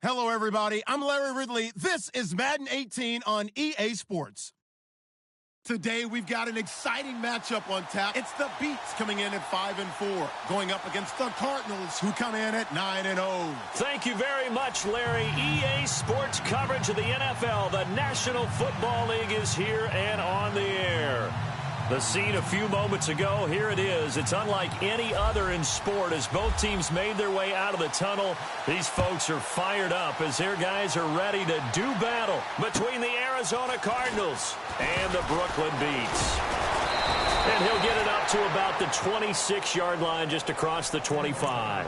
Hello, everybody. I'm Larry Ridley. This is Madden 18 on EA Sports. Today, we've got an exciting matchup on tap. It's the Beats coming in at 5-4, going up against the Cardinals, who come in at 9-0. Thank you very much, Larry. EA Sports coverage of the NFL. The National Football League is here and on the air. The scene a few moments ago, here it is. It's unlike any other in sport as both teams made their way out of the tunnel. These folks are fired up as their guys are ready to do battle between the Arizona Cardinals and the Brooklyn Beats. And he'll get it up to about the 26-yard line just across the 25.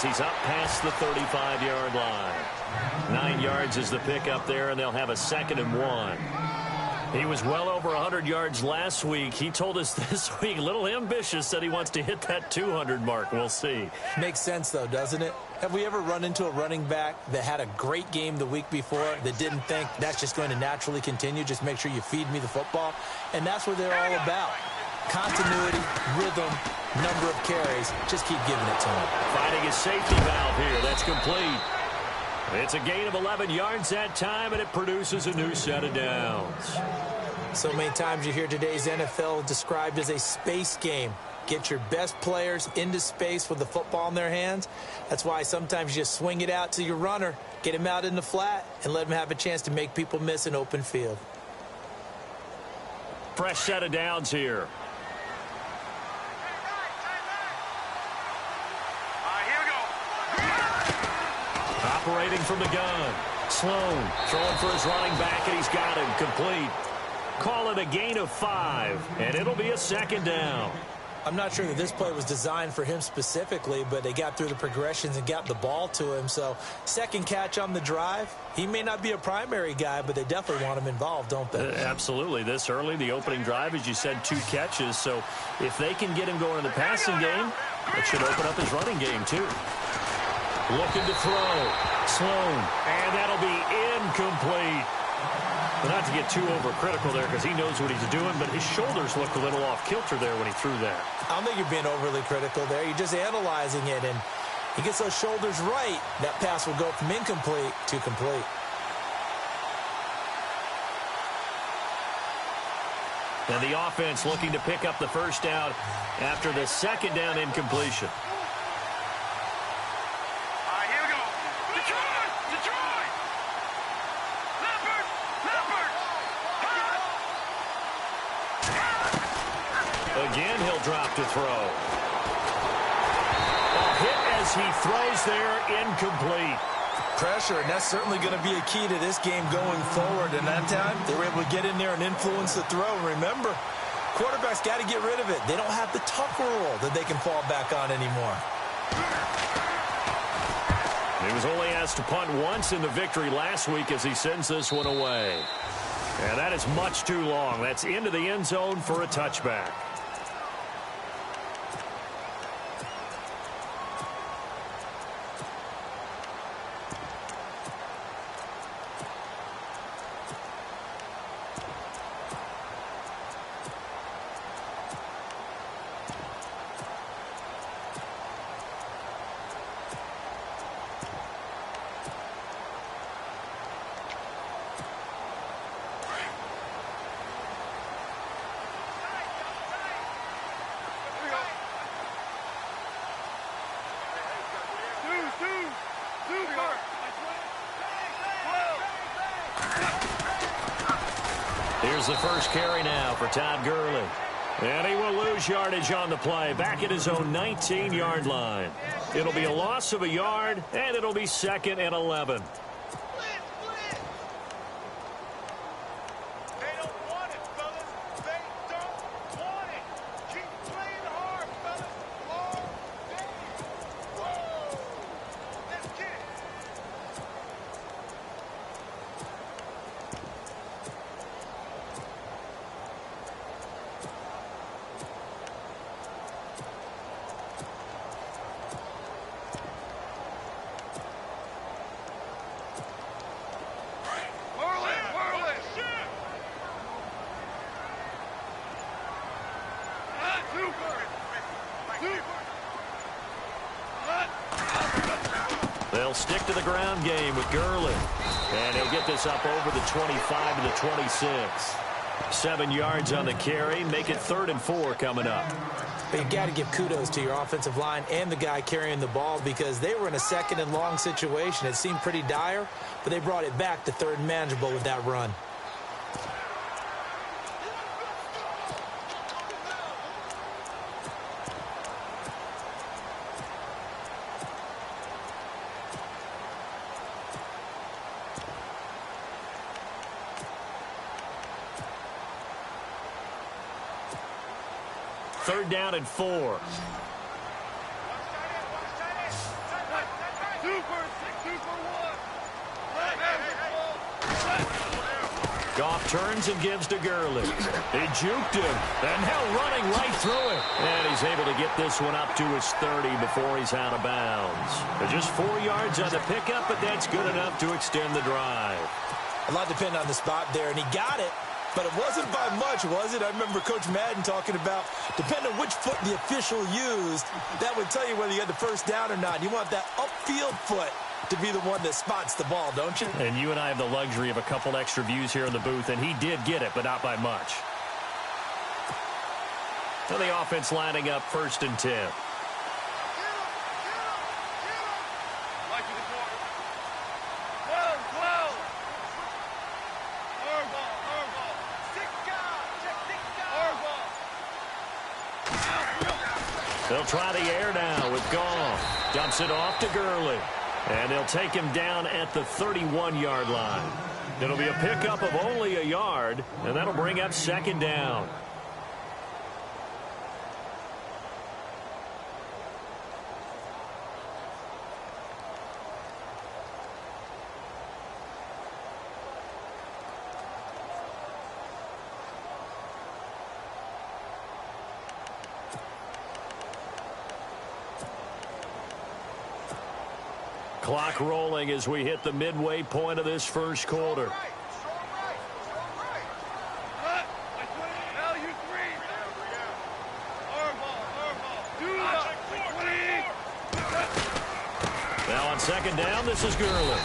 He's up past the 35-yard line. 9 yards is the pickup there, and they'll have a 2nd and 1. He was well over 100 yards last week. He told us this week, a little ambitious, said he wants to hit that 200 mark. We'll see. Makes sense, though, doesn't it? Have we ever run into a running back that had a great game the week before that didn't think that's just going to naturally continue? Just make sure you feed me the football. And that's what they're all about. Continuity, rhythm, number of carries. Just keep giving it to him. Finding his safety valve here. That's complete. It's a gain of 11 yards that time, and it produces a new set of downs. So many times you hear today's NFL described as a space game. Get your best players into space with the football in their hands. That's why sometimes you just swing it out to your runner, get him out in the flat, and let him have a chance to make people miss an open field. Fresh set of downs here. Operating from the gun. Sloan throwing for his running back, and he's got him complete. Call it a gain of 5, and it'll be a 2nd down. I'm not sure that this play was designed for him specifically, but they got through the progressions and got the ball to him. So, 2nd catch on the drive. He may not be a primary guy, but they definitely want him involved, don't they? Absolutely. This early, the opening drive, as you said, 2 catches. So, if they can get him going in the passing game, it should open up his running game, too. Looking to throw. Sloan. And that'll be incomplete. But not to get too overcritical there because he knows what he's doing, but his shoulders looked a little off kilter there when he threw that. I don't think you're being overly critical there. You're just analyzing it, and he gets those shoulders right. That pass will go from incomplete to complete. And the offense looking to pick up the 1st down after the 2nd down incompletion. Again, he'll drop to throw. A hit as he throws there, incomplete. Pressure, and that's certainly going to be a key to this game going forward. And that time, they were able to get in there and influence the throw. Remember, quarterbacks got to get rid of it. They don't have the Tucker rule that they can fall back on anymore. He was only asked to punt once in the victory last week as he sends this one away. And that is much too long. That's into the end zone for a touchback. Here's the first carry now for Todd Gurley. And he will lose yardage on the play, back at his own 19-yard line. It'll be a loss of a yard, and it'll be 2nd and 11. They'll stick to the ground game with Gurley. And he'll get this up over the 25 to the 26. 7 yards on the carry. Make it 3rd and 4 coming up. But you got to give kudos to your offensive line and the guy carrying the ball because they were in a 2nd and long situation. It seemed pretty dire, but they brought it back to 3rd and manageable with that run. Third down and 4. Goff turns and gives to Gurley. He juked him, and now running right through it. And he's able to get this one up to his 30 before he's out of bounds. Just 4 yards on the pickup, but that's good enough to extend the drive. A lot depended on the spot there, and he got it. But it wasn't by much, was it? I remember Coach Madden talking about, depending on which foot the official used, that would tell you whether you had the first down or not. You want that upfield foot to be the one that spots the ball, don't you? And you and I have the luxury of a couple extra views here in the booth, and he did get it, but not by much. So the offense lining up 1st and 10. They'll try the air now with Goff. Dumps it off to Gurley. And they'll take him down at the 31-yard line. It'll be a pickup of only a yard, and that'll bring up 2nd down. Clock rolling as we hit the midway point of this first quarter. Now on 2nd down, this is Gurley.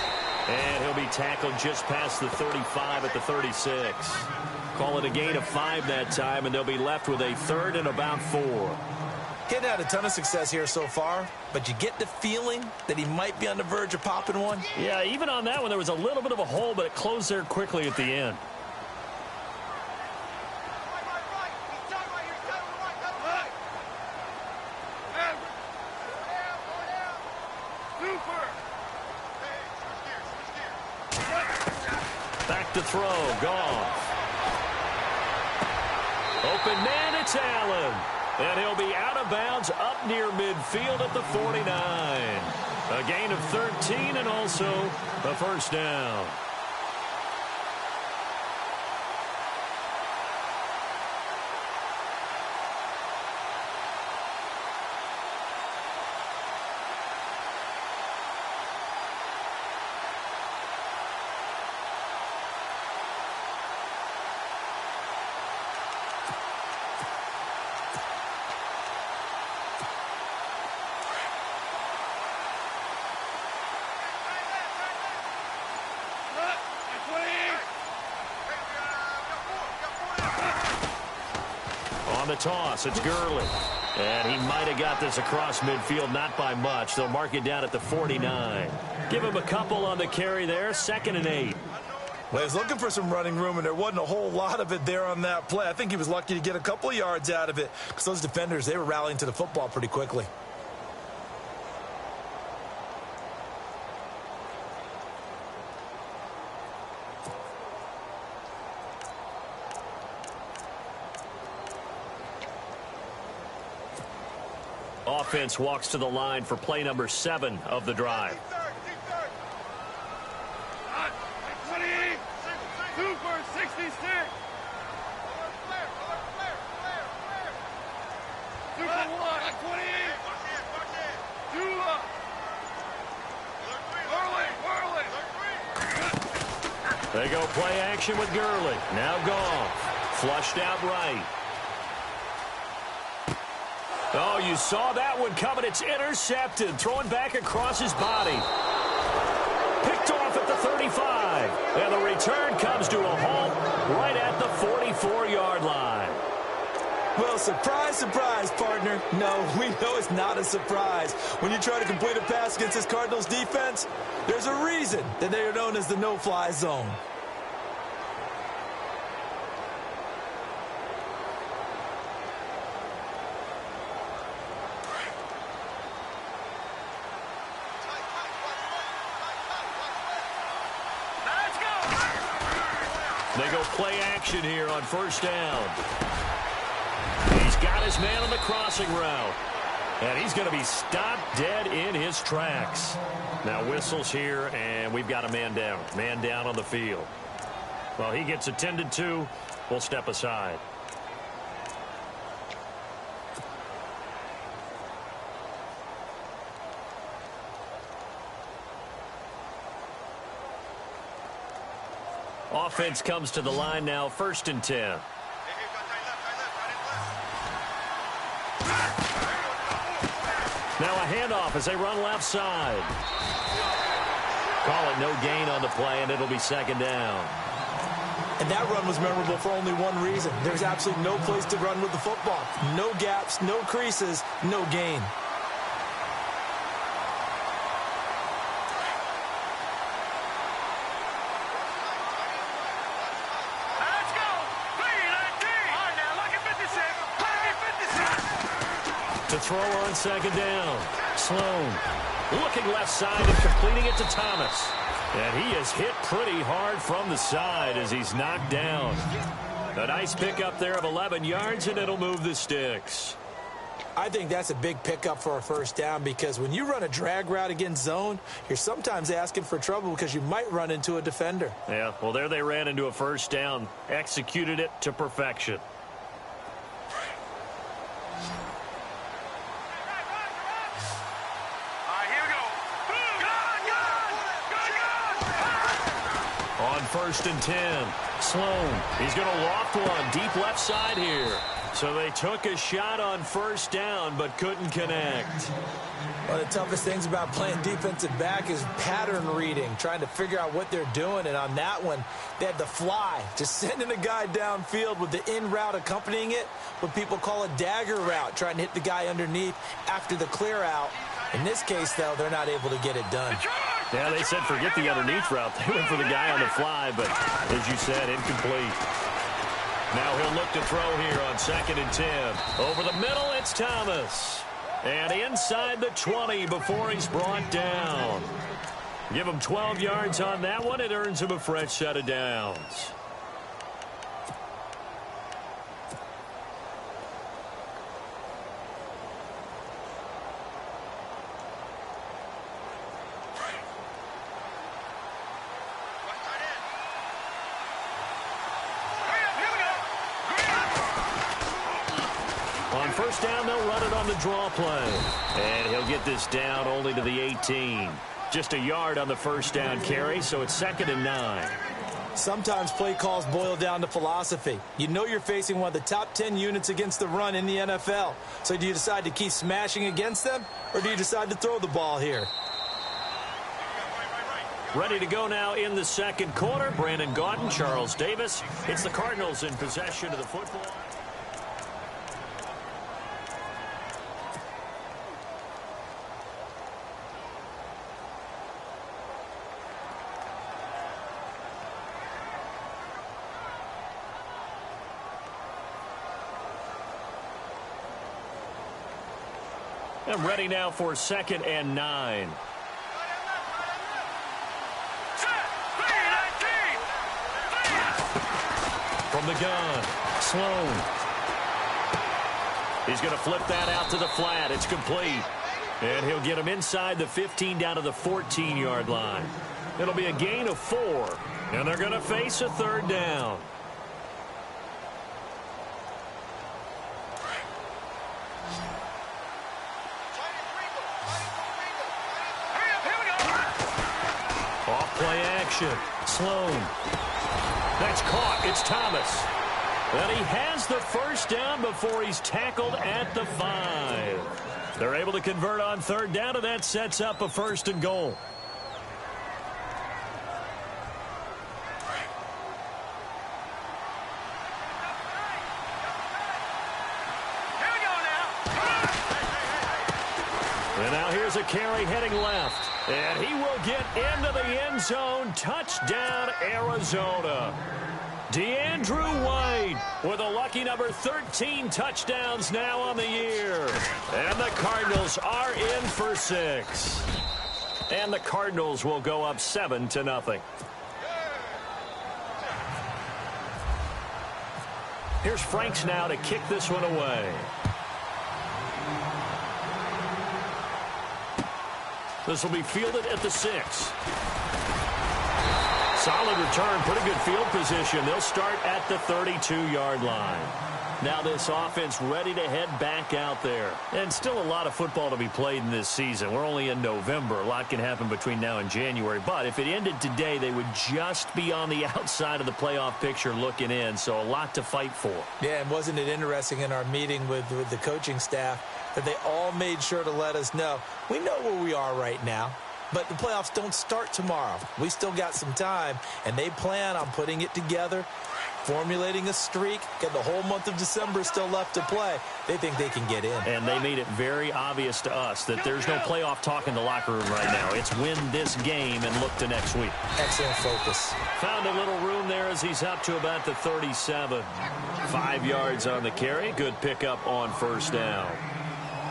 And he'll be tackled just past the 35 at the 36. Call it a gain of 5 that time, and they'll be left with a 3rd and about 4. Getting had a ton of success here so far, but you get the feeling that he might be on the verge of popping one. Yeah, even on that one, there was a little bit of a hole, but it closed there quickly at the end. Back to throw, Goff. Open man, it's Allen. And he'll be out of bounds up near midfield at the 49. A gain of 13 and also a 1st down. On the toss, it's Gurley. And he might have got this across midfield, not by much. They'll mark it down at the 49. Give him a couple on the carry there, 2nd and 8. Well, he was looking for some running room, and there wasn't a whole lot of it there on that play. I think he was lucky to get a couple of yards out of it because those defenders, they were rallying to the football pretty quickly. Offense walks to the line for play number 7 of the drive. They go play action with Gurley. Now Goff. Flushed out right. Oh, you saw that one coming. It's intercepted. Throwing back across his body. 45. And the return comes to a halt right at the 44-yard line. Well, surprise, surprise, partner. No, we know it's not a surprise. When you try to complete a pass against this Cardinals defense, there's a reason that they are known as the no-fly zone. They go play action here on first down. He's got his man on the crossing route. And he's going to be stopped dead in his tracks. Now whistles here, and we've got a man down. Man down on the field. Well, he gets attended to. We'll step aside. Offense comes to the line now, 1st and 10. Now a handoff as they run left side. Call it no gain on the play, and it'll be 2nd down. And that run was memorable for only one reason. There's absolutely no place to run with the football. No gaps, no creases, no gain. To throw on 2nd down. Sloan looking left side and completing it to Thomas. And he is hit pretty hard from the side as he's knocked down. A nice pickup there of 11 yards, and it'll move the sticks. I think that's a big pickup for a 1st down because when you run a drag route against zone, you're sometimes asking for trouble because you might run into a defender. Yeah, well, there they ran into a 1st down. Executed it to perfection. On 1st and 10, Sloan, he's going to loft one deep left side here. So they took a shot on 1st down but couldn't connect. One of the toughest things about playing defensive back is pattern reading, trying to figure out what they're doing. And on that one, they had the fly, just sending a guy downfield with the in route accompanying it, what people call a dagger route, trying to hit the guy underneath after the clear out. In this case, though, they're not able to get it done. Yeah, they said forget the underneath route. They went for the guy on the fly, but as you said, incomplete. Now he'll look to throw here on 2nd and 10. Over the middle, it's Thomas. And inside the 20 before he's brought down. Give him 12 yards on that one. It earns him a fresh set of downs. On 1st down, they'll run it on the draw play. And he'll get this down only to the 18. Just a yard on the 1st down carry, so it's 2nd and 9. Sometimes play calls boil down to philosophy. You know you're facing one of the top 10 units against the run in the NFL. So do you decide to keep smashing against them, or do you decide to throw the ball here? Ready to go now in the 2nd quarter. Brandon Gaudin, Charles Davis. It's the Cardinals in possession of the football. And ready now for 2nd and 9. From the gun, Sloan. He's going to flip that out to the flat. It's complete. And he'll get him inside the 15 down to the 14-yard line. It'll be a gain of 4. And they're going to face a 3rd down. Play action. Sloan. That's caught. It's Thomas. And he has the 1st down before he's tackled at the 5. They're able to convert on 3rd down, and that sets up a 1st and goal. And now here's a carry heading left. And he will get into the end zone. Touchdown, Arizona. DeAndrew White with a lucky number 13 touchdowns now on the year. And the Cardinals are in for 6. And the Cardinals will go up 7-0. Here's Franks now to kick this one away. This will be fielded at the 6. Solid return, pretty good field position. They'll start at the 32-yard line. Now this offense ready to head back out there. And still a lot of football to be played in this season. We're only in November. A lot can happen between now and January. But if it ended today, they would just be on the outside of the playoff picture looking in. So a lot to fight for. Yeah, and wasn't it interesting in our meeting with the coaching staff that they all made sure to let us know, we know where we are right now, but the playoffs don't start tomorrow. We still got some time, and they plan on putting it together, formulating a streak, get the whole month of December still left to play. They think they can get in. And they made it very obvious to us that there's no playoff talk in the locker room right now. It's win this game and look to next week. Excellent focus. Found a little room there as he's up to about the 37. 5 yards on the carry. Good pickup on first down.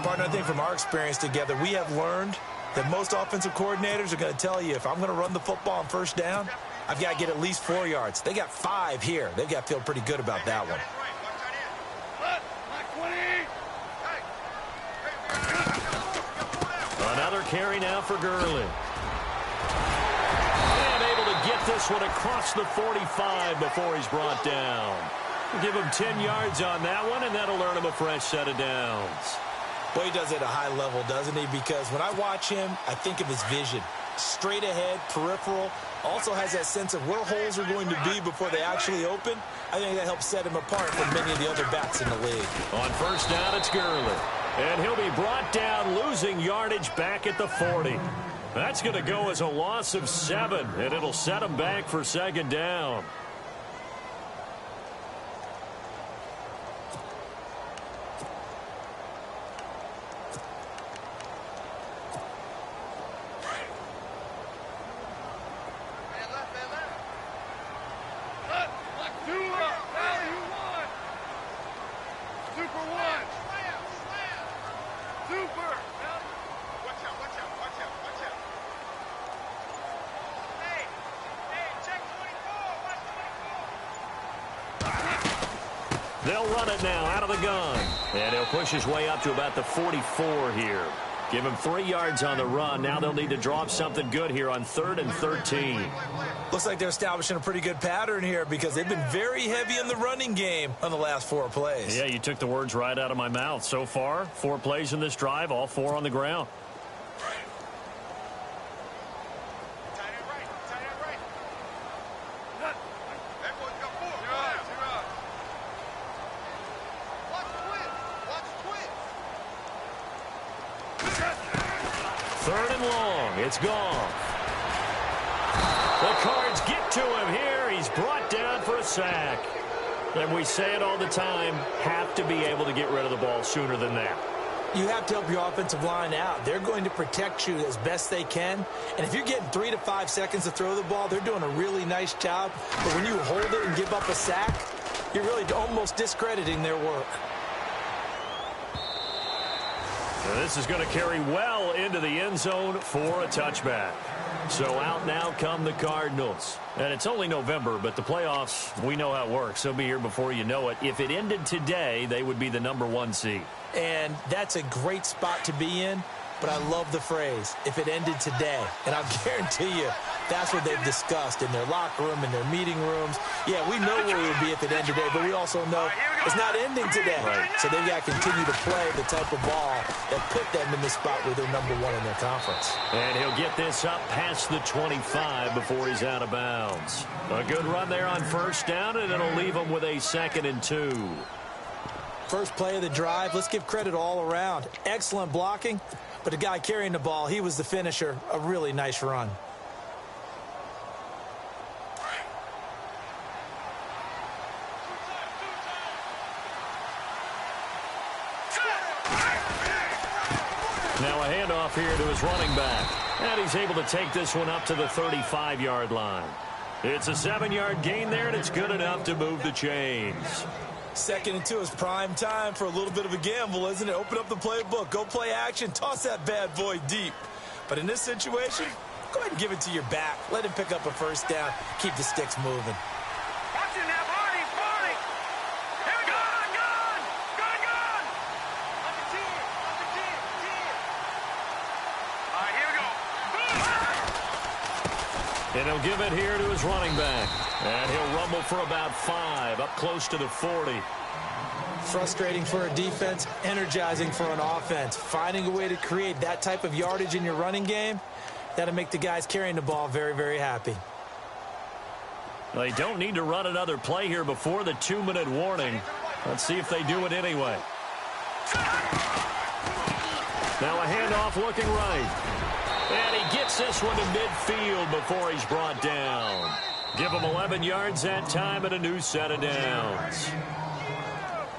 Partner, I think from our experience together, we have learned that most offensive coordinators are going to tell you, if I'm going to run the football on first down, I've got to get at least 4 yards. They got 5 here. They've got to feel pretty good about that one. Another carry now for Gurley. And able to get this one across the 45 before he's brought down. Give him 10 yards on that one, and that'll earn him a fresh set of downs. Well, he does it at a high level, doesn't he? Because when I watch him, I think of his vision. Straight ahead, peripheral. Also has that sense of where holes are going to be before they actually open. I think that helps set him apart from many of the other backs in the league. On first down, it's Gurley. And he'll be brought down, losing yardage back at the 40. That's going to go as a loss of 7, and it'll set him back for second down. They'll run it now out of the gun. And he'll push his way up to about the 44 here. Give him 3 yards on the run. Now they'll need to draw up something good here on 3rd and 13. Looks like they're establishing a pretty good pattern here because they've been very heavy in the running game on the last 4 plays. Yeah, you took the words right out of my mouth. So far, 4 plays in this drive, all 4 on the ground. It's gone. The Cards get to him here. He's brought down for a sack. And we say it all the time, have to be able to get rid of the ball sooner than that. You have to help your offensive line out. They're going to protect you as best they can. And if you're getting 3 to 5 seconds to throw the ball, they're doing a really nice job. But when you hold it and give up a sack, you're really almost discrediting their work. Now this is going to carry well into the end zone for a touchback. So out now come the Cardinals. And it's only November, but the playoffs, we know how it works. They'll be here before you know it. If it ended today, they would be the #1 seed. And that's a great spot to be in. But I love the phrase, if it ended today. And I'll guarantee you, that's what they've discussed in their locker room, in their meeting rooms. Yeah, we know where it would be if it ended today, but we also know it's not ending today. Right. So they've got to continue to play the type of ball that put them in the spot where they're #1 in their conference. And he'll get this up past the 25 before he's out of bounds. A good run there on first down, and it'll leave him with a 2nd and 2. First play of the drive, let's give credit all around. Excellent blocking, but the guy carrying the ball, he was the finisher. A really nice run. Now a handoff here to his running back. And he's able to take this one up to the 35-yard line. It's a 7-yard gain there, and it's good enough to move the chains. 2nd and 2 is prime time for a little bit of a gamble, isn't it? Open up the playbook, go play action, toss that bad boy deep. But in this situation, go ahead and give it to your back. Let him pick up a first down. Keep the sticks moving. Watch it now, Barney, Barney. Here we go. Gun. On the 10. All right, here we go. And he'll give it here to his running back. And he'll rumble for about 5, up close to the 40. Frustrating for a defense, energizing for an offense. Finding a way to create that type of yardage in your running game, that'll make the guys carrying the ball very, very happy. They don't need to run another play here before the 2-minute warning. Let's see if they do it anyway. Now a handoff looking right. And he gets this one to midfield before he's brought down. Give him 11 yards that time and a new set of downs.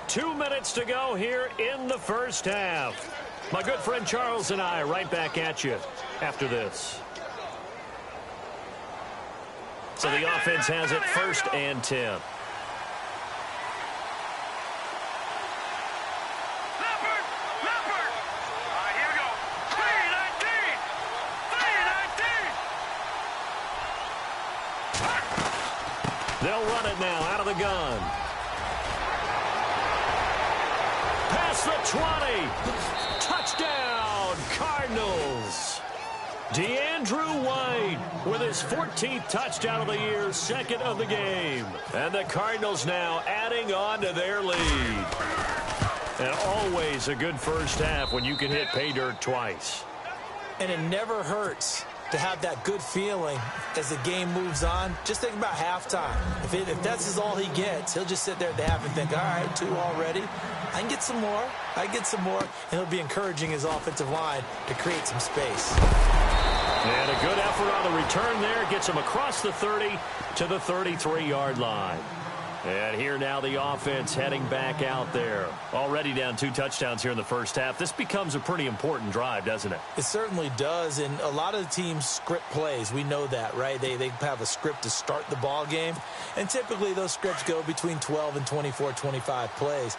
2 minutes to go here in the first half. My good friend Charles and I right back at you after this. So the offense has it 1st and 10. They'll run it now out of the gun. Past the 20. Touchdown, Cardinals. DeAndrew White with his 14th touchdown of the year, 2nd of the game. And the Cardinals now adding on to their lead. And always a good first half when you can hit pay dirt twice. And it never hurts to have that good feeling as the game moves on. Just think about halftime. If that's all he gets, he'll just sit there at the half and think, all right, 2 already. I can get some more. And he'll be encouraging his offensive line to create some space. And a good effort on the return there. Gets him across the 30 to the 33-yard line. And here now the offense heading back out there. Already down 2 touchdowns here in the first half. This becomes a pretty important drive, doesn't it? It certainly does. And a lot of the teams script plays. We know that, right? They have a script to start the ball game. And typically those scripts go between 12 and 24, 25 plays.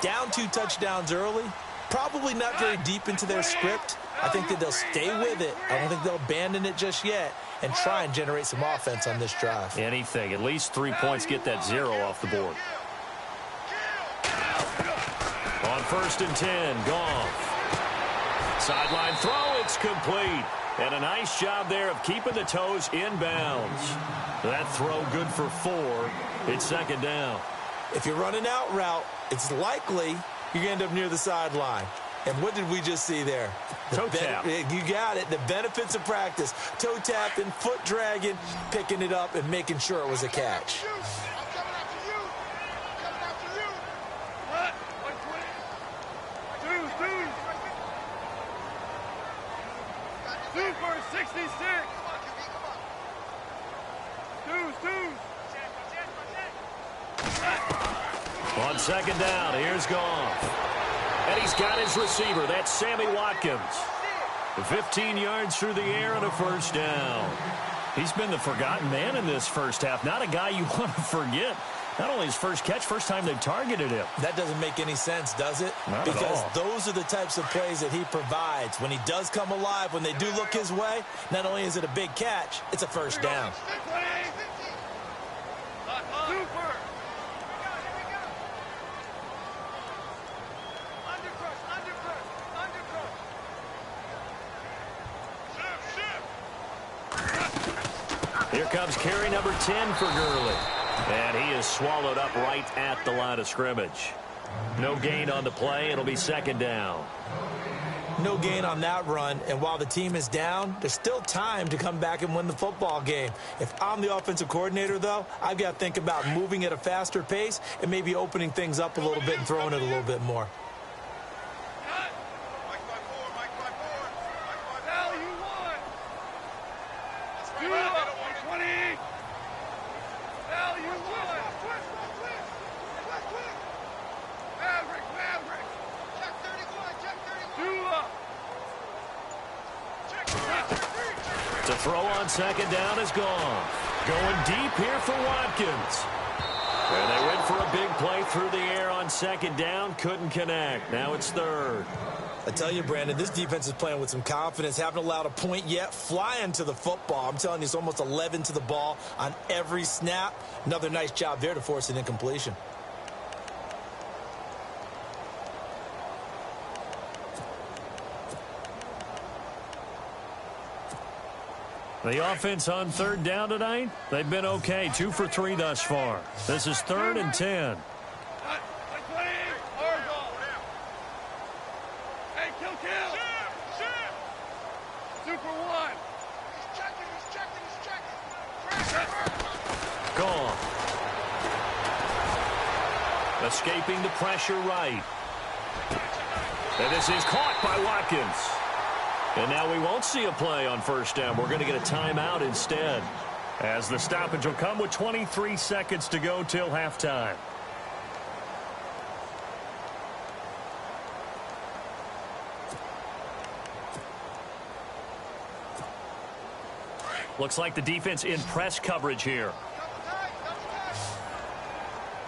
Down 2 touchdowns early. Probably not very deep into their script. I think that they'll stay with it. I don't think they'll abandon it just yet and try and generate some offense on this drive. Anything. At least 3 points, get that 0 off the board. On 1st and 10, Goff. Sideline throw, it's complete. And a nice job there of keeping the toes inbounds. That throw good for 4. It's 2nd down. If you run an out route, it's likely you're going to end up near the sideline. And what did we just see there? Toe tap. You got it. The benefits of practice. Toe tapping, foot dragging, picking it up, and making sure it was a catch. Super 66. On 2nd down, here's Goff. And he's got his receiver. That's Sammy Watkins. 15 yards through the air and a first down. He's been the forgotten man in this first half. Not a guy you want to forget. Not only his first catch, first time they've targeted him. That doesn't make any sense, does it? Not because at all. Those are the types of plays that he provides. When he does come alive, when they do look his way, not only is it a big catch, it's a first down. Super. Here comes carry number 10 for Gurley. And he is swallowed up right at the line of scrimmage. No gain on the play. It'll be 2nd down. No gain on that run, and while the team is down, there's still time to come back and win the football game. If I'm the offensive coordinator, though, I've got to think about moving at a faster pace and maybe opening things up a little bit and throwing it a little bit more. To throw on second down is gone. Going deep here for Watkins. And they went for a big play through the air on second down. Couldn't connect. Now it's third. I tell you, Brandon, this defense is playing with some confidence. Haven't allowed a point yet. Flying to the football. I'm telling you, it's almost 11 to the ball on every snap. Another nice job there to force an incompletion. The offense on third down tonight, they've been okay. 2 for 3 thus far. This is 3rd and 10. Hey, kill. Super one. He's checking. Gone. Escaping the pressure right. And this is caught by Watkins. And now we won't see a play on first down. We're going to get a timeout instead, as the stoppage will come with 23 seconds to go till halftime. Looks like the defense in press coverage here.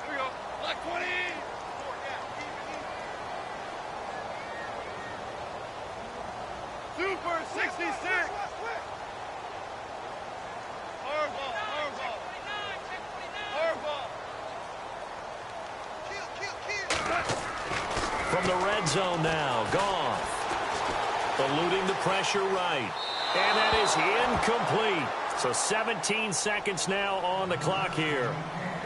Here we go. Black 20. Super 66. Hardball. From the red zone now, Goff. Eluding the pressure right. And that is incomplete. So 17 seconds now on the clock here.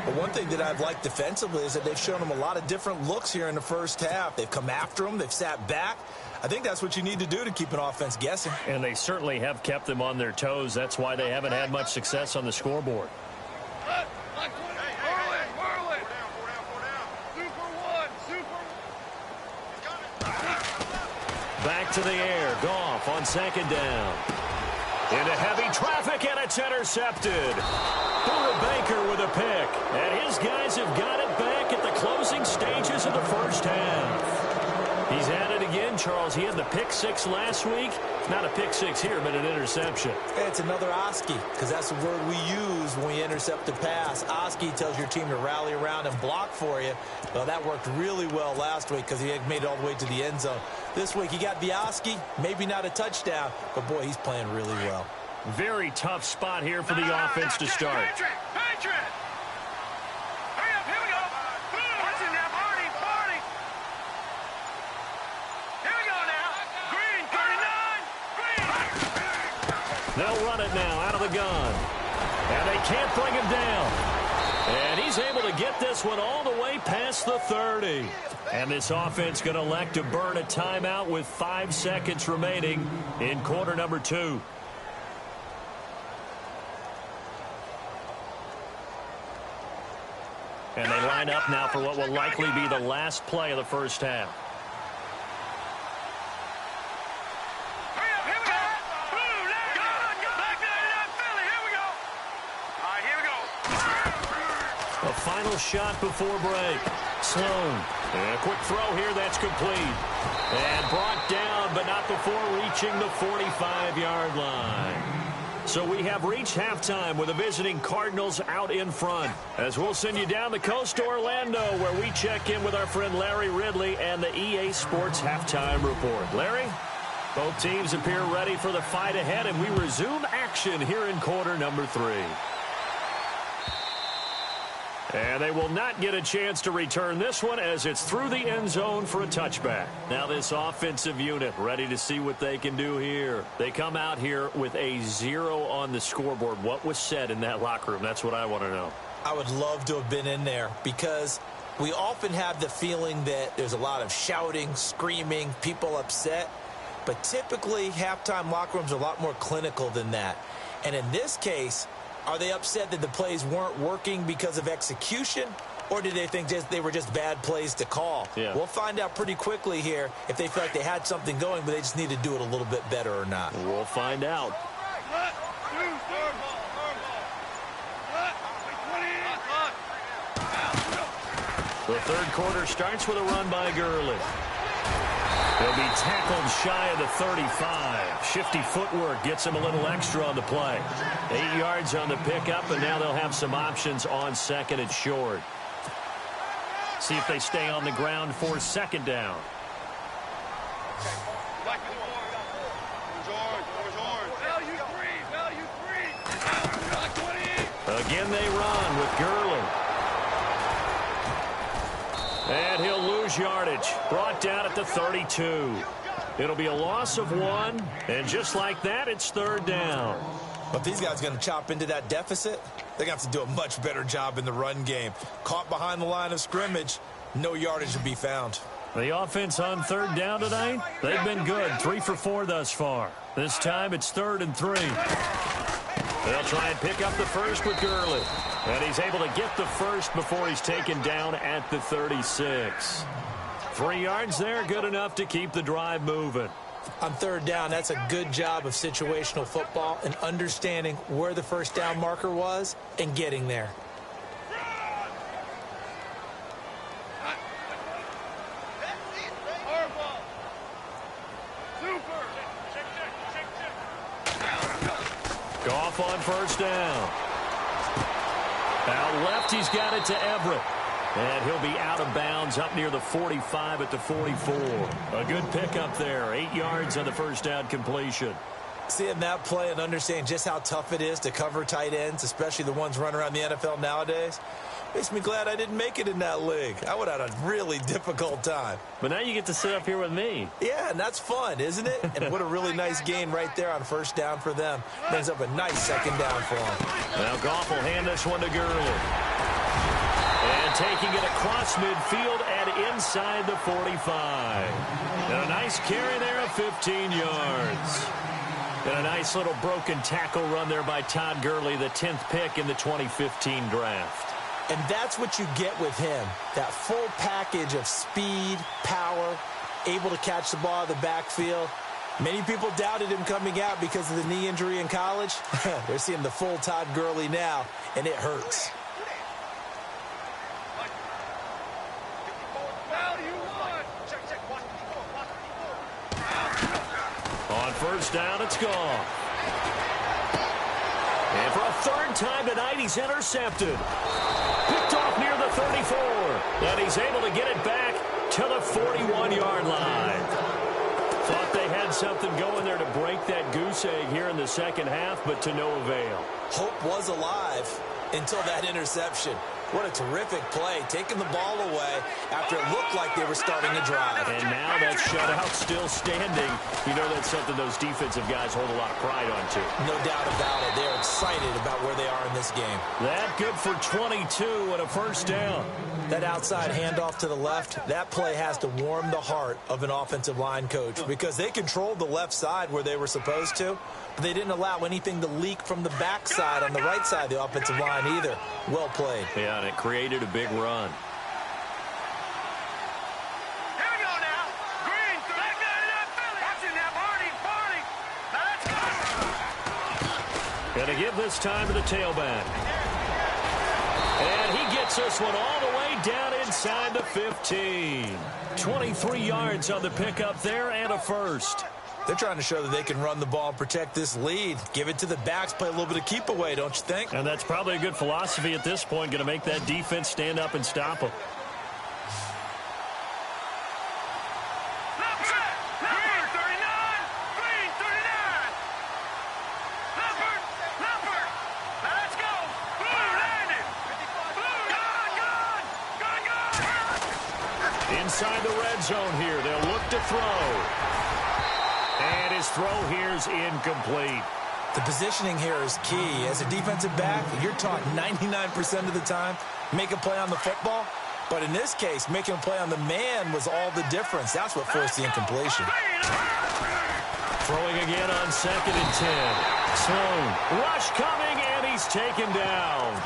But one thing that I've liked defensively is that they've shown them a lot of different looks here in the first half. They've come after them. They've sat back. I think that's what you need to do to keep an offense guessing. And they certainly have kept them on their toes. That's why they haven't had much success on the scoreboard. Back to the air. Goff on second down. Into heavy traffic, and it's intercepted. Buda Baker with a pick. And his guys have got it back at the closing stages of the first half. He's at it again, Charles. He had the pick 6 last week. Not a pick 6 here, but an interception. It's another Oski, because that's the word we use when we intercept a pass. Oski tells your team to rally around and block for you. Well, that worked really well last week because he had made it all the way to the end zone. This week, he got the Oski, maybe not a touchdown, but, boy, he's playing really well. Very tough spot here for the offense to start. Patrick! Hurry up, here we go! What's in there, Barney? Here we go now! Green, 39! Green! They'll run it now out of the gun. And they can't bring him down. And he's able to get this one all the way past the 30. And this offense going to elect to burn a timeout with 5 seconds remaining in quarter number 2. And they line up now for what will likely be the last play of the first half. Hurry up, here we go! Boom, back there, Philly, here we go! All right, here we go. A final shot before break. Sloan. And a quick throw here, that's complete. And brought down, but not before reaching the 45-yard line. So we have reached halftime with the visiting Cardinals out in front. As we'll send you down the coast to Orlando, where we check in with our friend Larry Ridley and the EA Sports Halftime Report. Larry? Both teams appear ready for the fight ahead, and we resume action here in quarter number 3. And they will not get a chance to return this one as it's through the end zone for a touchback. Now this offensive unit ready to see what they can do here. They come out here with a 0 on the scoreboard. What was said in that locker room? That's what I want to know. I would love to have been in there because we often have the feeling that there's a lot of shouting, screaming, people upset. But typically, halftime locker rooms are a lot more clinical than that. And in this case, are they upset that the plays weren't working because of execution, or did they think they were just bad plays to call? Yeah. We'll find out pretty quickly here if they feel like they had something going, but they just need to do it a little bit better or not. We'll find out. The third quarter starts with a run by Gurley. He'll be tackled shy of the 35. Shifty footwork gets him a little extra on the play. 8 yards on the pickup, and now they'll have some options on second and short. See if they stay on the ground for second down. Again they run with Gurley. And he'll lose yardage. Brought down at the 32. It'll be a loss of 1. And just like that, it's third down. But these guys are going to chop into that deficit. They're going to have to do a much better job in the run game. Caught behind the line of scrimmage, no yardage to be found. The offense on third down tonight, they've been good. 3 for 4 thus far. This time it's 3rd and 3. They'll try and pick up the first with Gurley. And he's able to get the first before he's taken down at the 36. 3 yards there, good enough to keep the drive moving. On third down, that's a good job of situational football and understanding where the first down marker was and getting there. Goff on first down. Out left, he's got it to Everett. And he'll be out of bounds up near the 45 at the 44. A good pickup there. 8 yards on the first down completion. Seeing that play and understanding just how tough it is to cover tight ends, especially the ones running around the NFL nowadays, makes me glad I didn't make it in that league. I would have had a really difficult time. But now you get to sit up here with me. Yeah, and that's fun, isn't it? And what a really nice gain right there on first down for them. Brings up a nice second down for them. Now Goff will hand this one to Gurley. And taking it across midfield and inside the 45. And a nice carry there of 15 yards. And a nice little broken tackle run there by Todd Gurley, the 10th pick in the 2015 draft. And that's what you get with him, that full package of speed, power, able to catch the ball out of the backfield. Many people doubted him coming out because of the knee injury in college. They're seeing the full Todd Gurley now, and it hurts. On first down, it's gone. And for a third time tonight, he's intercepted. Picked off near the 34. And he's able to get it back to the 41-yard line. Thought they had something going there to break that goose egg here in the second half, but to no avail. Hope was alive until that interception. What a terrific play, taking the ball away after it looked like they were starting a drive. And now that shutout still standing. You know that's something those defensive guys hold a lot of pride on, too. No doubt about it. They're excited about where they are in this game. That good for 22 and a first down. That outside handoff to the left, that play has to warm the heart of an offensive line coach because they controlled the left side where they were supposed to, but they didn't allow anything to leak from the backside on the right side of the offensive line either. Well played. Yeah, and it created a big run. Here we go now. Green, back there in that Philly. Watch it now, Barney. Now let's go. Gonna give this time to the tailback. And he gets this one all the way down inside the 15. 23 yards on the pickup there and a first. They're trying to show that they can run the ball and protect this lead. Give it to the backs, play a little bit of keep away, don't you think? And that's probably a good philosophy at this point, going to make that defense stand up and stop them. Inside the red zone here, they'll look to throw. And his throw here is incomplete. The positioning here is key. As a defensive back, you're taught 99% of the time, make a play on the football. But in this case, making a play on the man was all the difference. That's what forced the incompletion. Throwing again on 2nd and 10. Sloan, rush coming, and he's taken down.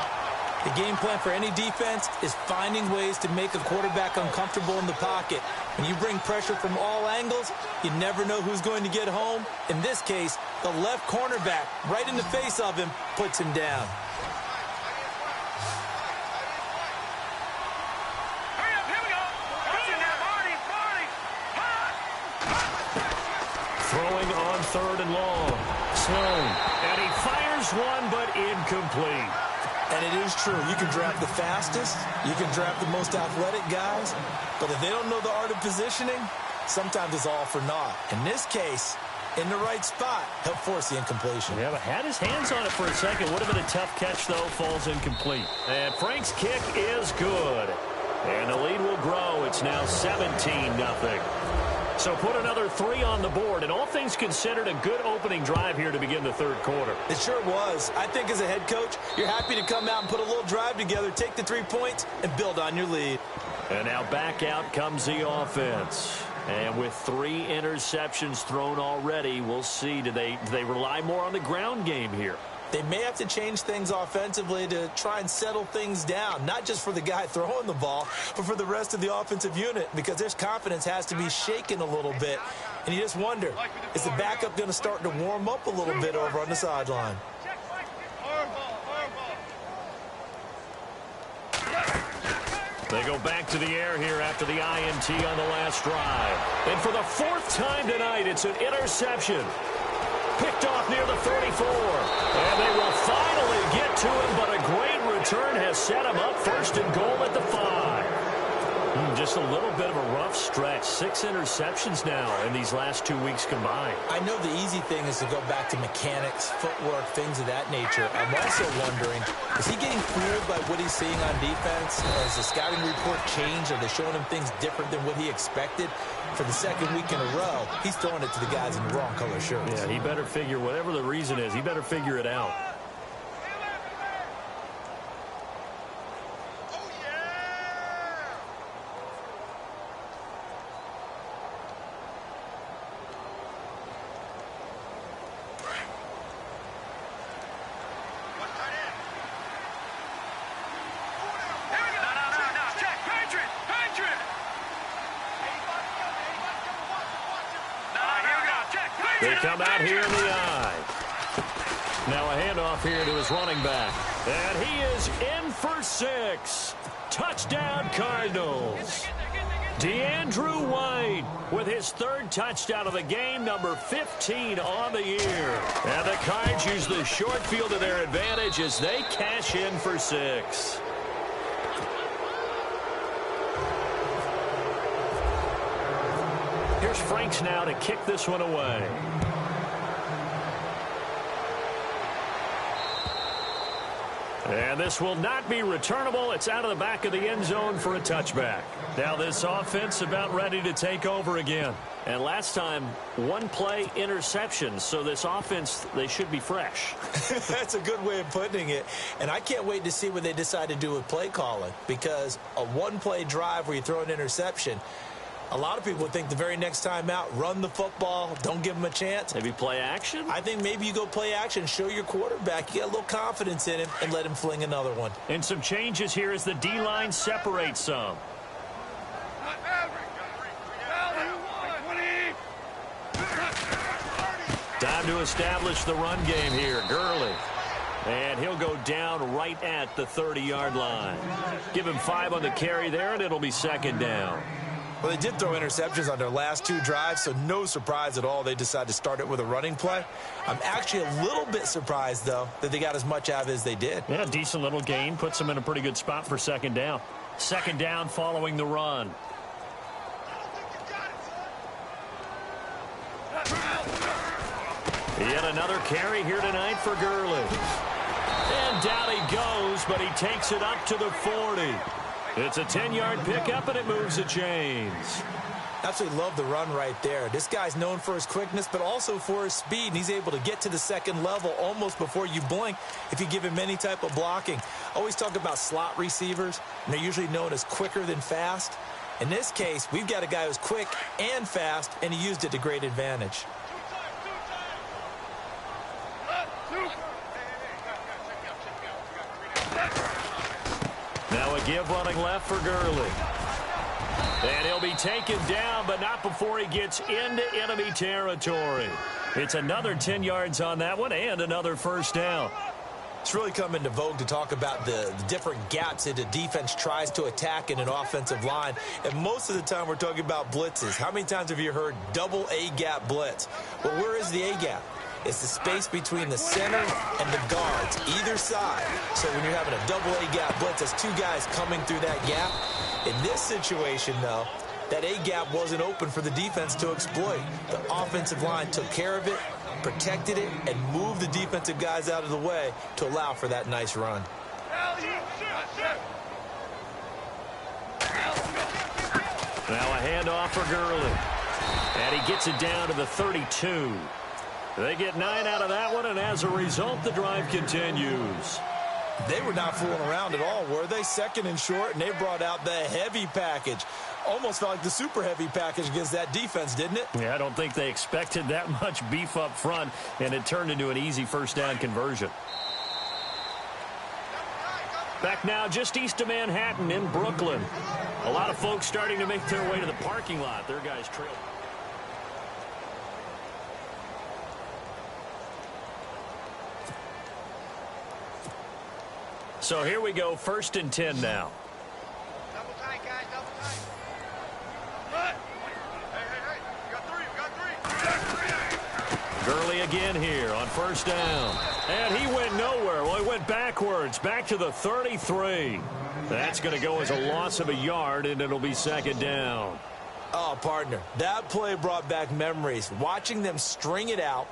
The game plan for any defense is finding ways to make a quarterback uncomfortable in the pocket. When you bring pressure from all angles, you never know who's going to get home. In this case, the left cornerback, right in the face of him, puts him down. Hurry up, here we go. Watch it now, Barney. going on 3rd and long. Sloan, and he fires one, but incomplete. And it is true. You can draft the fastest. You can draft the most athletic guys. But if they don't know the art of positioning, sometimes it's all for naught. In this case, in the right spot, he'll force the incompletion. Yeah, but had his hands on it for a second. Would have been a tough catch, though. Falls incomplete. And Frank's kick is good. And the lead will grow. It's now 17-0. So put another 3 on the board. And all things considered, a good opening drive here to begin the 3rd quarter. It sure was. I think as a head coach, you're happy to come out and put a little drive together, take the 3 points, and build on your lead. And now back out comes the offense. And with 3 interceptions thrown already, we'll see. Do they rely more on the ground game here? They may have to change things offensively to try and settle things down, not just for the guy throwing the ball, but for the rest of the offensive unit, because their confidence has to be shaken a little bit. And you just wonder, is the backup going to start to warm up a little bit over on the sideline? They go back to the air here after the INT on the last drive. And for the 4th time tonight, it's an interception. Picked off near the 44. And they will finally get to him, but a great return has set him up 1st and goal at the 5. Just a little bit of a rough stretch. 6 interceptions now in these last 2 weeks combined. I know the easy thing is to go back to mechanics, footwork, things of that nature. I'm also wondering, is he getting fooled by what he's seeing on defense? Has the scouting report changed? Are they showing him things different than what he expected? For the 2nd week in a row, he's throwing it to the guys in the wrong color shirts. Yeah, he better figure, whatever the reason is, he better figure it out. They come out here in the eye. Now a handoff here to his running back. And he is in for 6. Touchdown, Cardinals. DeAndrew White with his 3rd touchdown of the game, number 15 on the year. And the Cards use the short field to their advantage as they cash in for 6. Here's Franks now to kick this one away. And this will not be returnable. It's out of the back of the end zone for a touchback. Now this offense about ready to take over again. And last time, 1-play interception. So this offense, they should be fresh. That's a good way of putting it. And I can't wait to see what they decide to do with play calling. Because a 1-play drive where you throw an interception, a lot of people think the very next time out, run the football, don't give them a chance. Maybe play action? I think maybe you go play action, show your quarterback you got a little confidence in him, and let him fling another one. And some changes here as the D-line separates some. Time to establish the run game here. Gurley. And he'll go down right at the 30-yard line. Give him 5 on the carry there, and it'll be 2nd down. Well, they did throw interceptions on their last 2 drives, so no surprise at all they decided to start it with a running play. I'm actually a little bit surprised, though, that they got as much out of it as they did. Yeah, decent little gain. Puts them in a pretty good spot for 2nd down. 2nd down following the run. Yet another carry here tonight for Gurley. And down he goes, but he takes it up to the 40. It's a 10-yard pickup, and it moves the chains. Absolutely love the run right there. This guy's known for his quickness, but also for his speed, and he's able to get to the 2nd level almost before you blink if you give him any type of blocking. Always talk about slot receivers, and they're usually known as quicker than fast. In this case, we've got a guy who's quick and fast, and he used it to great advantage. Now a give running left for Gurley. And he'll be taken down, but not before he gets into enemy territory. It's another 10 yards on that one and another 1st down. It's really come into vogue to talk about the different gaps that a defense tries to attack in an offensive line. And most of the time we're talking about blitzes. How many times have you heard double A-gap blitz? Well, where is the A-gap? It's the space between the center and the guards, either side. So when you're having a double A-gap blitz, that's two guys coming through that gap. In this situation, though, that A-gap wasn't open for the defense to exploit. The offensive line took care of it, protected it, and moved the defensive guys out of the way to allow for that nice run. Now a handoff for Gurley. And he gets it down to the 32. They get 9 out of that one, and as a result, the drive continues. They were not fooling around at all, were they? Second and short, and they brought out the heavy package. Almost felt like the super heavy package against that defense, didn't it? Yeah, I don't think they expected that much beef up front, and it turned into an easy first down conversion. Back now just east of Manhattan in Brooklyn. A lot of folks starting to make their way to the parking lot. Their guys trail. So here we go, 1st and 10 now. Double tight, guys, double tight. Hey, you got three. Gurley again here on 1st down. And he went nowhere. Well, he went backwards, back to the 33. That's going to go as a loss of a yard, and it'll be 2nd down. Oh, partner, that play brought back memories. Watching them string it out,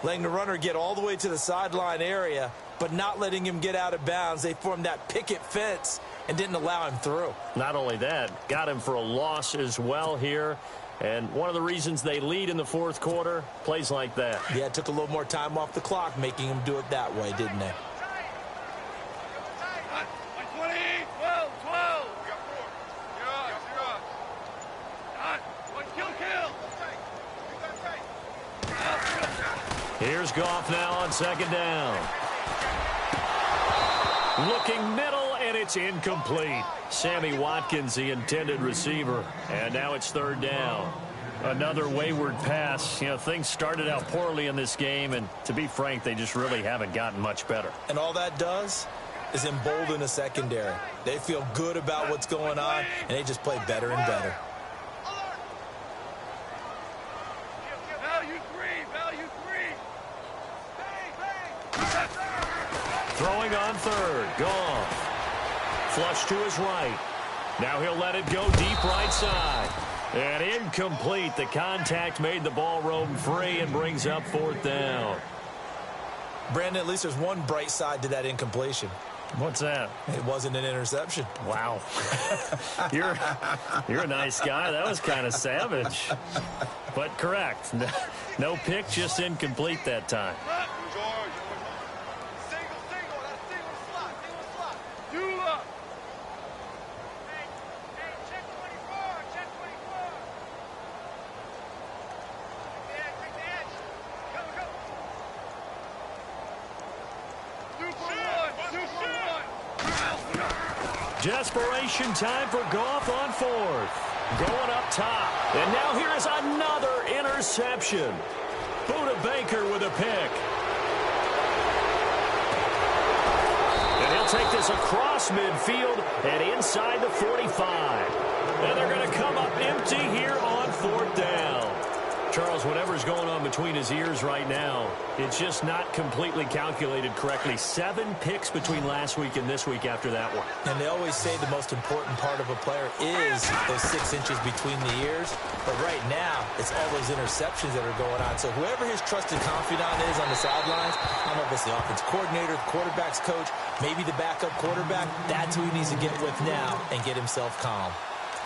letting the runner get all the way to the sideline area, but not letting him get out of bounds. They formed that picket fence and didn't allow him through. Not only that, got him for a loss as well here. And one of the reasons they lead in the 4th quarter, plays like that. Yeah, it took a little more time off the clock, making him do it that way, didn't they? 120, 12, 12. We got 4. You're up. One kill. Here's Goff now on 2nd down. Looking middle, and it's incomplete. Sammy Watkins, the intended receiver. And now it's 3rd down. Another wayward pass. You know, things started out poorly in this game, and to be frank, they just really haven't gotten much better. And all that does is embolden a secondary. They feel good about what's going on, and they just play better and better. Throwing on 3rd. Goff. Flush to his right. Now he'll let it go deep right side. And incomplete. The contact made the ball roam free and brings up 4th down. Brandon, at least there's one bright side to that incompletion. What's that? It wasn't an interception. Wow. You're a nice guy. That was kind of savage. But correct. No pick, just incomplete that time. Desperation time for Goff on 4th. Going up top. And now here is another interception. Buda Baker with a pick. And he'll take this across midfield and inside the 45. And they're going to come up empty here on 4th down. Charles, whatever's going on between his ears right now, it's just not completely calculated correctly. 7 picks between last week and this week after that one. And they always say the most important part of a player is those 6 inches between the ears. But right now, it's all those interceptions that are going on. So whoever his trusted confidant is on the sidelines, I don't know if it's the offense coordinator, the quarterback's coach, maybe the backup quarterback, that's who he needs to get with now and get himself calm.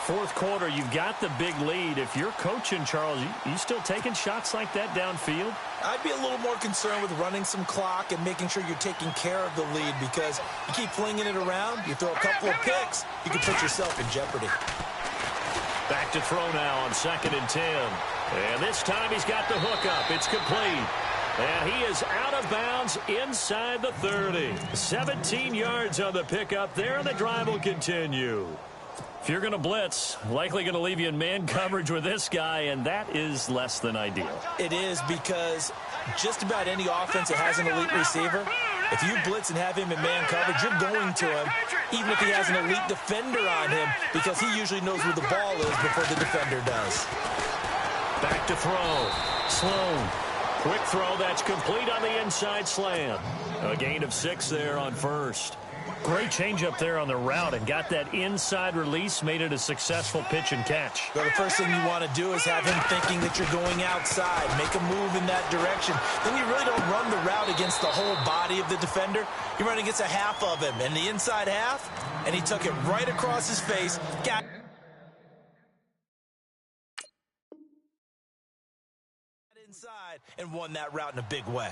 4th quarter, you've got the big lead. If you're coaching, Charles, you still taking shots like that downfield? I'd be a little more concerned with running some clock and making sure you're taking care of the lead, because you keep flinging it around, you throw a couple of picks, you can put yourself in jeopardy. Back to throw now on 2nd and 10. And this time he's got the hook up. It's complete. And he is out of bounds inside the 30. 17 yards on the pickup there, and the drive will continue. If you're going to blitz, likely going to leave you in man coverage with this guy, and that is less than ideal. It is, because just about any offense that has an elite receiver, If you blitz and have him in man coverage, you're going to him, even if he has an elite defender on him, because he usually knows where the ball is before the defender does. Back to throw. Sloan. Quick throw that's complete on the inside slant. A gain of 6 there on first. Great change up there on the route and got that inside release, made it a successful pitch and catch. Well, the first thing you want to do is have him thinking that you're going outside, make a move in that direction. Then you really don't run the route against the whole body of the defender. You run against a half of him, and the inside half, and he took it right across his face, got inside, and won that route in a big way.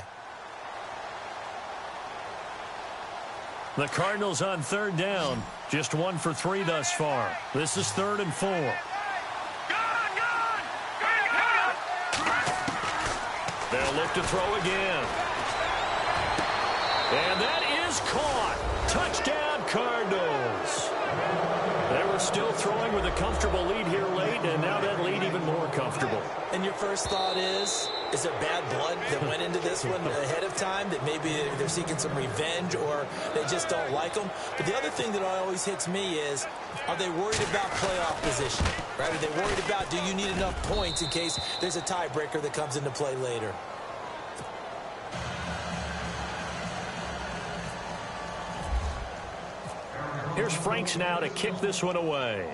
The Cardinals on third down, just 1 for 3 thus far. This is 3rd and 4. They'll look to throw again. And that is caught. Touchdown, Cardinals. They were still throwing with a comfortable lead here late, and now that lead even more comfortable. And your first thought is there bad blood that went into this one ahead of time, that maybe they're seeking some revenge or they just don't like them? But the other thing that always hits me is, are they worried about playoff position? Right? Are they worried about, do you need enough points in case there's a tiebreaker that comes into play later? Here's Franks now to kick this one away.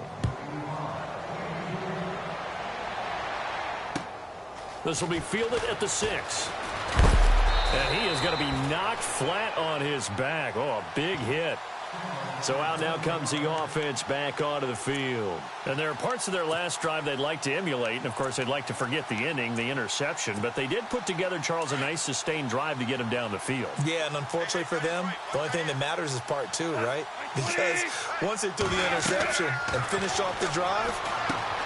This will be fielded at the 6. And he is going to be knocked flat on his back. Oh, a big hit. So out now comes the offense back onto the field. And there are parts of their last drive they'd like to emulate. And, of course, they'd like to forget the inning, the interception. But they did put together, Charles, a nice sustained drive to get him down the field. Yeah, and unfortunately for them, the only thing that matters is part 2, right? Because once they threw the interception and finished off the drive,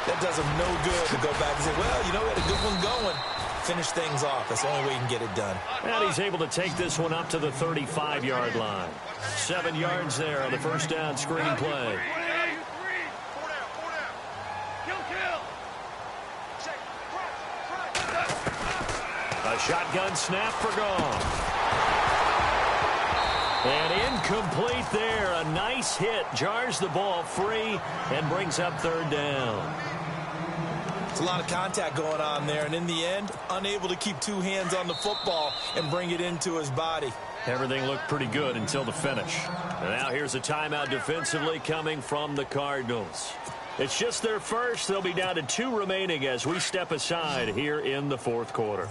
that does them no good to go back and say, well, you know, we had a good one going. Finish things off. That's the only way you can get it done. And he's able to take this one up to the 35-yard line. 7 yards there on the first down screen play. A shotgun snap for Goff. And incomplete there. A nice hit. Jars the ball free and brings up 3rd down. It's a lot of contact going on there, and in the end, unable to keep 2 hands on the football and bring it into his body. Everything looked pretty good until the finish. And now here's a timeout defensively coming from the Cardinals. It's just their first. They'll be down to 2 remaining as we step aside here in the 4th quarter.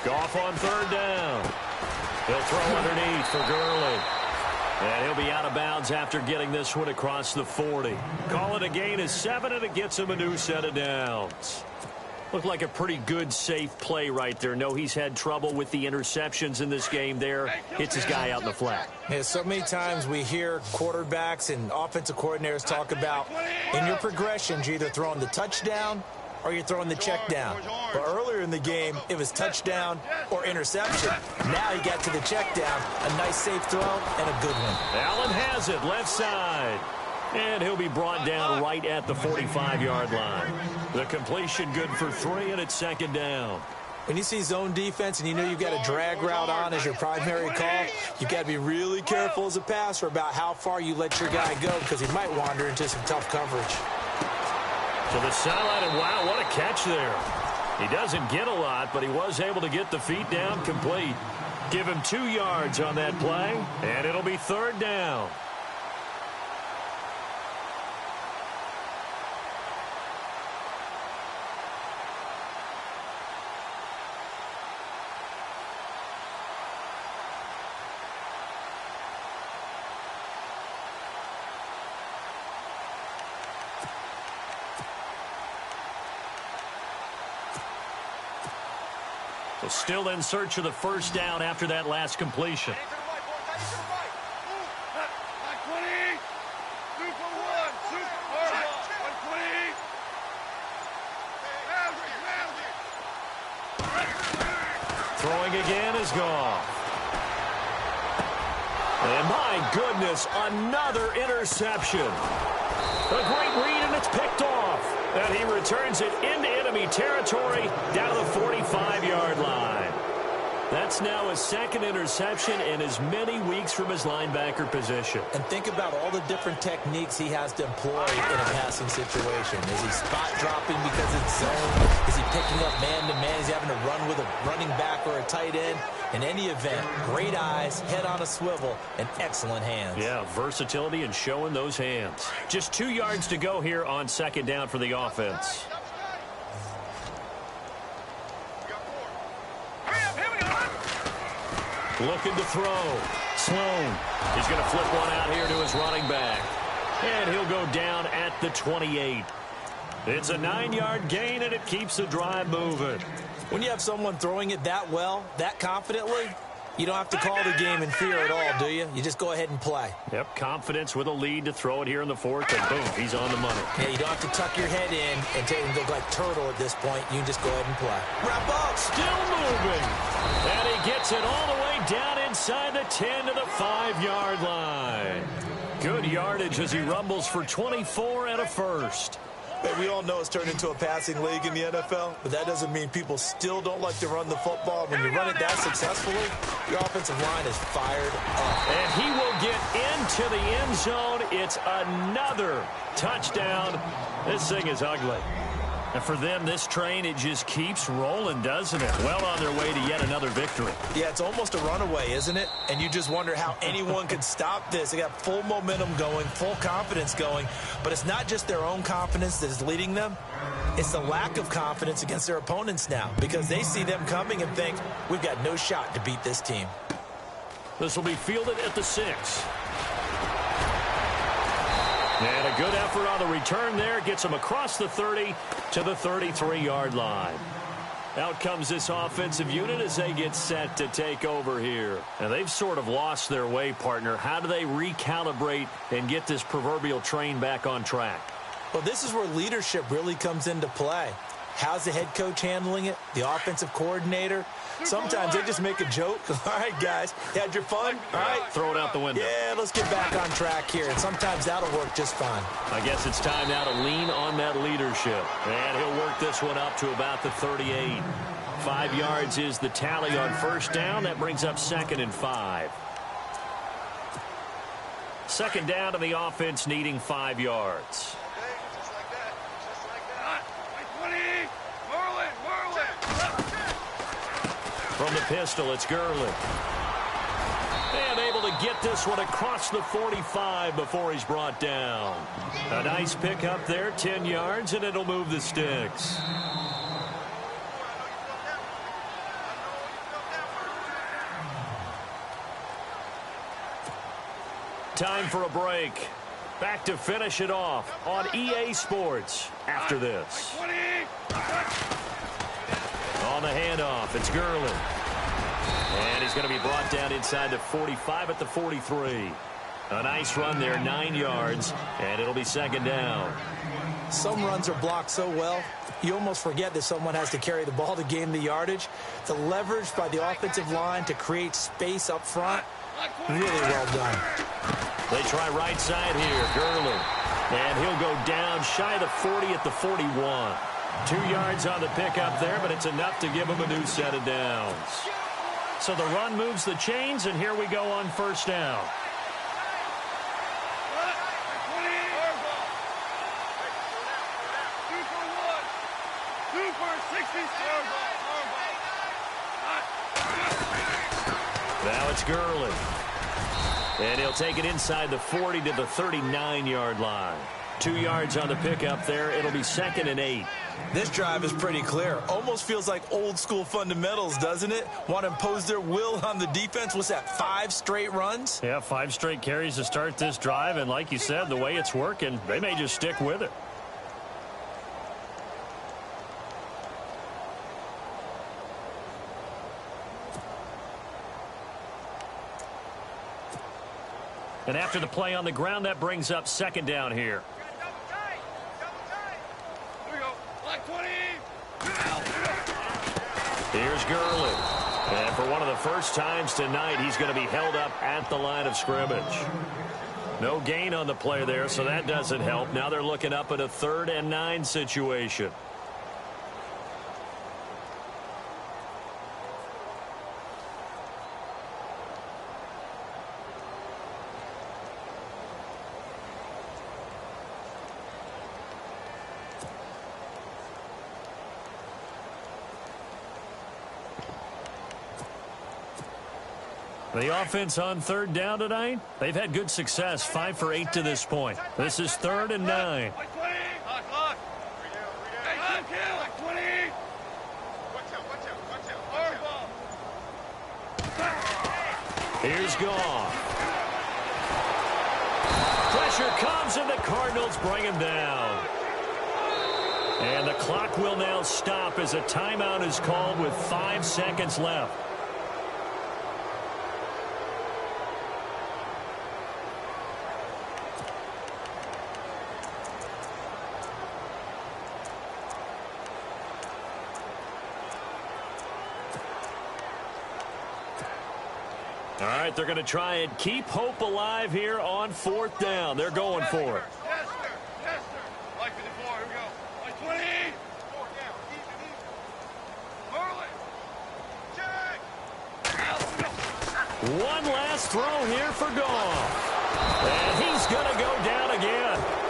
Goff on 3rd down. He'll throw underneath for Gurley. And he'll be out of bounds after getting this one across the 40. Call it a gain of 7, and it gets him a new set of downs. Looked like a pretty good, safe play right there. No, he's had trouble with the interceptions in this game there. Hits his guy out in the flat. Yeah, so many times we hear quarterbacks and offensive coordinators talk about, in your progressions, you're either throwing the touchdown or you're throwing the check down. But earlier in the game, it was touchdown or interception. Now he got to the check down. A nice safe throw and a good one. Allen has it left side. And he'll be brought down right at the 45-yard line. The completion good for 3, and it's 2nd down. When you see zone defense and you know you've got a drag route on as your primary call, you've got to be really careful as a passer about how far you let your guy go, because he might wander into some tough coverage. To the sideline, and wow, what a catch there. He doesn't get a lot, but he was able to get the feet down complete. Give him 2 yards on that play, and it'll be 3rd down. So still in search of the first down after that last completion. Throwing again is Goff. And my goodness, another interception. A great read, and it's picked off. And he returns it into enemy territory down to the 45-yard line. That's now his second interception in as many weeks from his linebacker position. And think about all the different techniques he has to employ in a passing situation. Is he spot dropping because it's zone? Is he picking up man-to-man? Is he having to run with a running back or a tight end? In any event, great eyes, head on a swivel, and excellent hands. Yeah, versatility and showing those hands. Just 2 yards to go here on second down for the offense. Looking to throw. Sloan. He's going to flip one out here to his running back. And he'll go down at the 28. It's a 9-yard gain, and it keeps the drive moving. When you have someone throwing it that well, that confidently, you don't have to call the game in fear at all, do you? You just go ahead and play. Yep, confidence with a lead to throw it here in the fourth, and boom, he's on the money. Yeah, you don't have to tuck your head in and look like turtle at this point. You can just go ahead and play. Wrap up, still moving. And he gets it all the way down inside the 10 to the 5-yard line. Good yardage as he rumbles for 24 and a first. Hey, we all know it's turned into a passing league in the NFL, but that doesn't mean people still don't like to run the football. When you run it that successfully, your offensive line is fired up. And he will get into the end zone. It's another touchdown. This thing is ugly. And for them, this train, it just keeps rolling, doesn't it? Well on their way to yet another victory. Yeah, it's almost a runaway, isn't it? And you just wonder how anyone could stop this. They got full momentum going, full confidence going. But it's not just their own confidence that is leading them. It's the lack of confidence against their opponents now, because they see them coming and think, we've got no shot to beat this team. This will be fielded at the 6. And a good effort on the return there. Gets him across the 30 to the 33-yard line. Out comes this offensive unit as they get set to take over here. And they've sort of lost their way, partner. How do they recalibrate and get this proverbial train back on track? Well, this is where leadership really comes into play. How's the head coach handling it? The offensive coordinator? Sometimes they just make a joke. All right, guys, you had your fun? All right. Throw it out the window. Yeah, let's get back on track here. And sometimes that'll work just fine. I guess it's time now to lean on that leadership. And he'll work this one up to about the 38. 5 yards is the tally on first down. That brings up 2nd and 5. Second down to the offense needing 5 yards. From the pistol, it's Gurley. And able to get this one across the 45 before he's brought down. A nice pickup there, 10 yards, and it'll move the sticks. Time for a break. Back to finish it off on EA Sports after this. On the handoff, it's Gurley. And he's going to be brought down inside the 45 at the 43. A nice run there, 9 yards, and it'll be second down. Some runs are blocked so well, you almost forget that someone has to carry the ball to gain the yardage. The leverage by the offensive line to create space up front, really well done. They try right side here, Gurley. And he'll go down shy of the 40 at the 41. 2 yards on the pickup there, but it's enough to give him a new set of downs. So the run moves the chains, and here we go on first down. Now it's Gurley. And he'll take it inside the 40 to the 39-yard line. 2 yards on the pickup there. It'll be 2nd and 8. This drive is pretty clear. Almost feels like old school fundamentals, doesn't it? Want to impose their will on the defense. What's that, 5 straight runs? Yeah, 5 straight carries to start this drive. And like you said, the way it's working, they may just stick with it. And after the play on the ground, that brings up second down here. Here's Gurley. And for one of the first times tonight, he's going to be held up at the line of scrimmage. No gain on the play there, so that doesn't help. Now they're looking up at a 3rd and 9 situation. The offense on 3rd down tonight, they've had good success, 5 for 8 to this point. This is 3rd and 9. Here's Goff. Pressure comes, and the Cardinals bring him down. And the clock will now stop as a timeout is called with 5 seconds left. All right, they're going to try and keep hope alive here on 4th down. They're going for it. Yes, sir. Yes, sir. Like 54. Here we go. Like 20. 4 down. Easy. Early. Check. One last throw here for Goff. And he's going to go down again.